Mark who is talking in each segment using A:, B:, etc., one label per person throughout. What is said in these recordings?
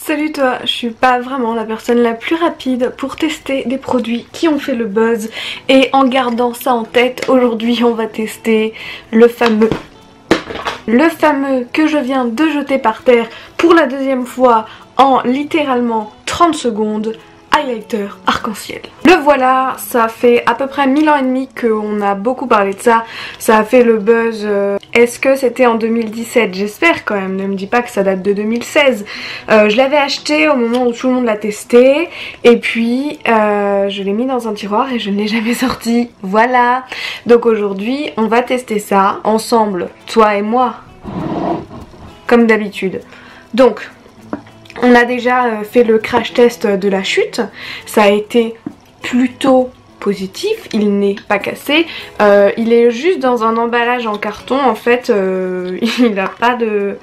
A: Salut toi, je suis pas vraiment la personne la plus rapide pour tester des produits qui ont fait le buzz. Et en gardant ça en tête, aujourd'hui on va tester le fameux que je viens de jeter par terre pour la deuxième fois en littéralement 30 secondes. Highlighter arc-en-ciel. Le voilà, ça fait à peu près 1000 ans et demi qu'on a beaucoup parlé de ça. Ça a fait le buzz. Est-ce que c'était en 2017? J'espère quand même, ne me dis pas que ça date de 2016. Je l'avais acheté au moment où tout le monde l'a testé. Et puis je l'ai mis dans un tiroir et je ne l'ai jamais sorti. Voilà. Donc aujourd'hui on va tester ça ensemble, toi et moi. Comme d'habitude. Donc on a déjà fait le crash test de la chute, ça a été plutôt positif, il n'est pas cassé, il est juste dans un emballage en carton en fait, il n'a pas de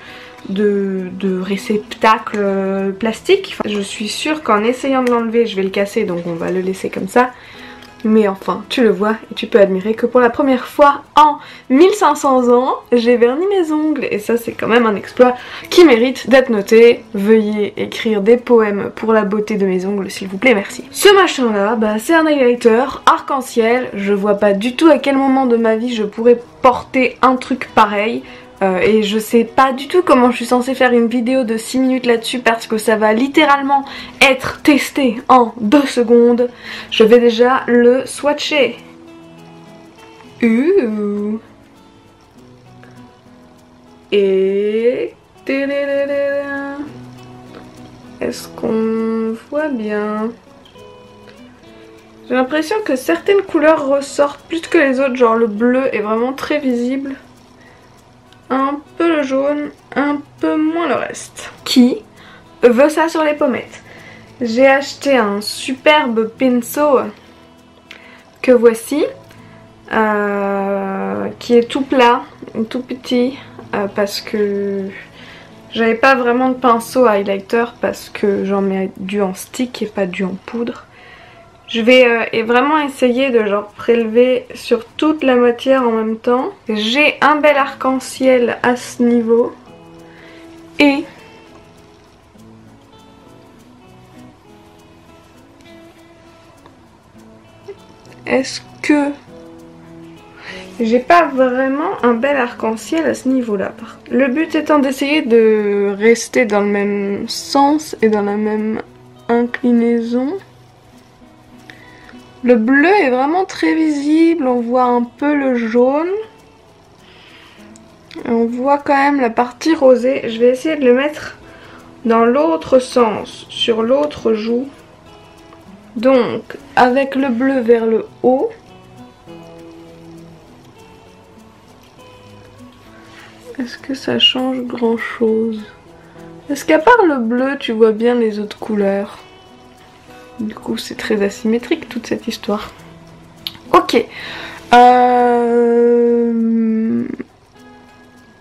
A: réceptacle plastique. Je suis sûre qu'en essayant de l'enlever je vais le casser, donc on va le laisser comme ça. Mais enfin, tu le vois et tu peux admirer que pour la première fois en 1500 ans, j'ai verni mes ongles. Et ça, c'est quand même un exploit qui mérite d'être noté. Veuillez écrire des poèmes pour la beauté de mes ongles, s'il vous plaît, merci. Ce machin-là, bah, c'est un highlighter arc-en-ciel. Je vois pas du tout à quel moment de ma vie je pourrais porter un truc pareil. Et je sais pas du tout comment je suis censée faire une vidéo de 6 minutes là-dessus parce que ça va littéralement être testé en 2 secondes. Je vais déjà le swatcher. Et... est-ce qu'on voit bien? J'ai l'impression que certaines couleurs ressortent plus que les autres, genre le bleu est vraiment très visible. Un peu le jaune, un peu moins le reste. Qui veut ça sur les pommettes? J'ai acheté un superbe pinceau que voici, qui est tout plat, tout petit, parce que j'avais pas vraiment de pinceau à highlighter parce que j'en mets du en stick et pas du en poudre. Je vais vraiment essayer de genre prélever sur toute la matière en même temps. J'ai un bel arc-en-ciel à ce niveau. Et est-ce que j'ai pas vraiment un bel arc-en-ciel à ce niveau-là? Le but étant d'essayer de rester dans le même sens et dans la même inclinaison. Le bleu est vraiment très visible, on voit un peu le jaune. On voit quand même la partie rosée. Je vais essayer de le mettre dans l'autre sens, sur l'autre joue. Donc, avec le bleu vers le haut. Est-ce que ça change grand chose? Est-ce qu'à part le bleu, tu vois bien les autres couleurs? Du coup c'est très asymétrique toute cette histoire. Ok.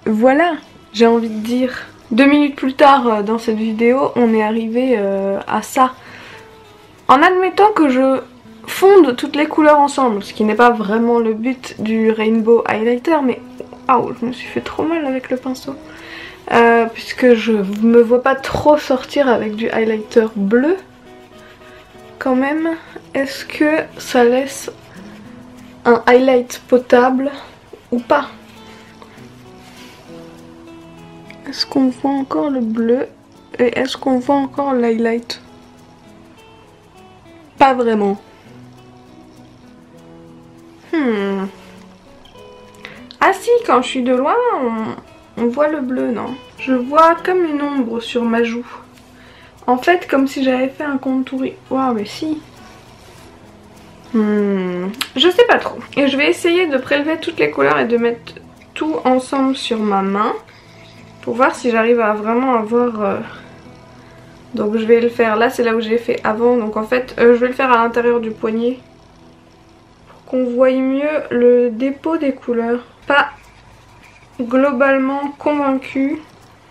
A: Voilà, j'ai envie de dire. 2 minutes plus tard dans cette vidéo, on est arrivé à ça. En admettant que je fonde toutes les couleurs ensemble, ce qui n'est pas vraiment le but du Rainbow Highlighter, mais... oh, je me suis fait trop mal avec le pinceau. Puisque je me vois pas trop sortir avec du highlighter bleu. Quand même, est-ce que ça laisse un highlight potable ou pas? Est-ce qu'on voit encore le bleu et est-ce qu'on voit encore l'highlight? Pas vraiment. Ah si, quand je suis de loin, on voit le bleu, non? Je vois comme une ombre sur ma joue. En fait, comme si j'avais fait un contour... Waouh, mais si. Je sais pas trop. Et je vais essayer de prélever toutes les couleurs et de mettre tout ensemble sur ma main. Pour voir si j'arrive à vraiment avoir... Donc je vais le faire. Là, c'est là où j'ai fait avant. Donc en fait, je vais le faire à l'intérieur du poignet. Pour qu'on voie mieux le dépôt des couleurs. Pas globalement convaincue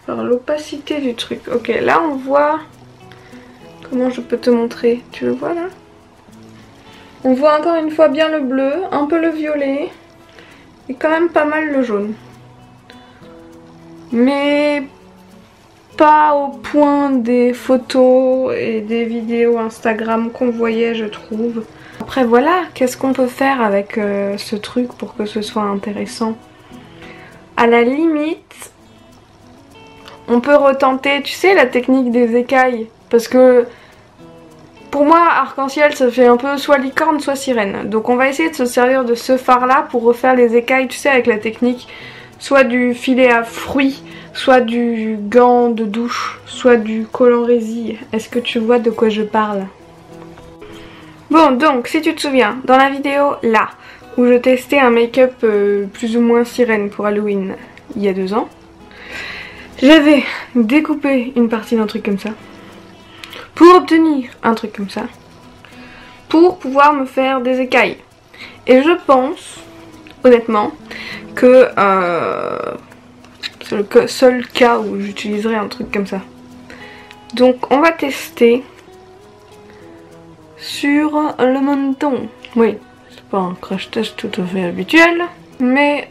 A: par l'opacité du truc. Ok, là on voit... Comment je peux te montrer? Tu le vois là? On voit encore une fois bien le bleu, un peu le violet et quand même pas mal le jaune. Mais pas au point des photos et des vidéos Instagram qu'on voyait, je trouve. Après voilà, qu'est-ce qu'on peut faire avec ce truc pour que ce soit intéressant? À la limite, on peut retenter, tu sais, la technique des écailles. Parce que pour moi, arc-en-ciel, ça fait un peu soit licorne, soit sirène. Donc on va essayer de se servir de ce phare-là pour refaire les écailles, tu sais, avec la technique soit du filet à fruits, soit du gant de douche, soit du collant résille. Est-ce que tu vois de quoi je parle? Bon, donc, si tu te souviens, dans la vidéo là, où je testais un make-up plus ou moins sirène pour Halloween, il y a 2 ans, j'avais découpé une partie d'un truc comme ça, pour obtenir un truc comme ça, pour pouvoir me faire des écailles. Et je pense, honnêtement, que c'est le seul cas où j'utiliserai un truc comme ça. Donc on va tester sur le menton. Oui, c'est pas un crash test tout à fait habituel, mais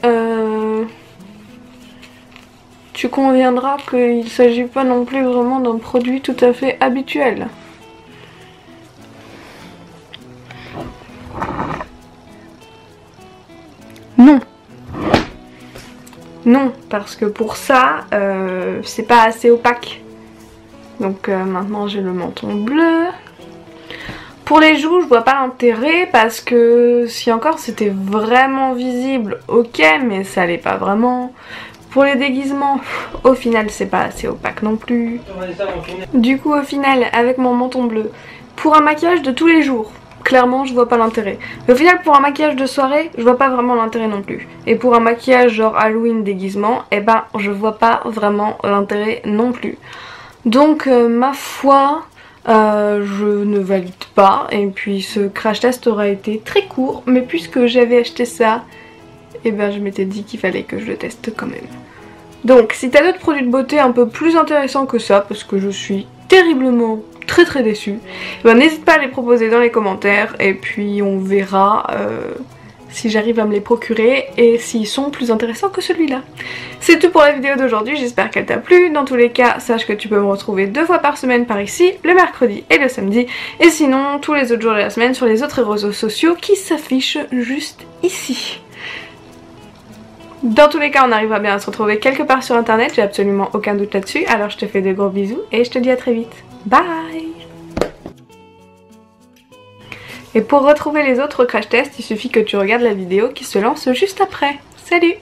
A: tu conviendras qu'il s'agit pas non plus vraiment d'un produit tout à fait habituel. Non. Non, parce que pour ça, c'est pas assez opaque. Donc maintenant j'ai le menton bleu. Pour les joues, je vois pas l'intérêt parce que si encore c'était vraiment visible, ok, mais ça l'est pas vraiment. Pour les déguisements, au final c'est pas assez opaque non plus. Du coup au final, avec mon menton bleu, pour un maquillage de tous les jours, clairement je vois pas l'intérêt. Mais au final pour un maquillage de soirée, je vois pas vraiment l'intérêt non plus. Et pour un maquillage genre Halloween déguisement, eh ben je vois pas vraiment l'intérêt non plus. Donc ma foi, je ne valide pas. Et puis ce crash test aura été très court, mais puisque j'avais acheté ça, et ben je m'étais dit qu'il fallait que je le teste quand même. Donc si t'as d'autres produits de beauté un peu plus intéressants que ça, parce que je suis terriblement très déçue, ben n'hésite pas à les proposer dans les commentaires et puis on verra si j'arrive à me les procurer et s'ils sont plus intéressants que celui-là. C'est tout pour la vidéo d'aujourd'hui, j'espère qu'elle t'a plu. Dans tous les cas, sache que tu peux me retrouver 2 fois par semaine par ici, le mercredi et le samedi, et sinon tous les autres jours de la semaine sur les autres réseaux sociaux qui s'affichent juste ici. Dans tous les cas, on arrivera bien à se retrouver quelque part sur internet, j'ai absolument aucun doute là-dessus, alors je te fais de gros bisous et je te dis à très vite. Bye! Et pour retrouver les autres crash tests, il suffit que tu regardes la vidéo qui se lance juste après. Salut!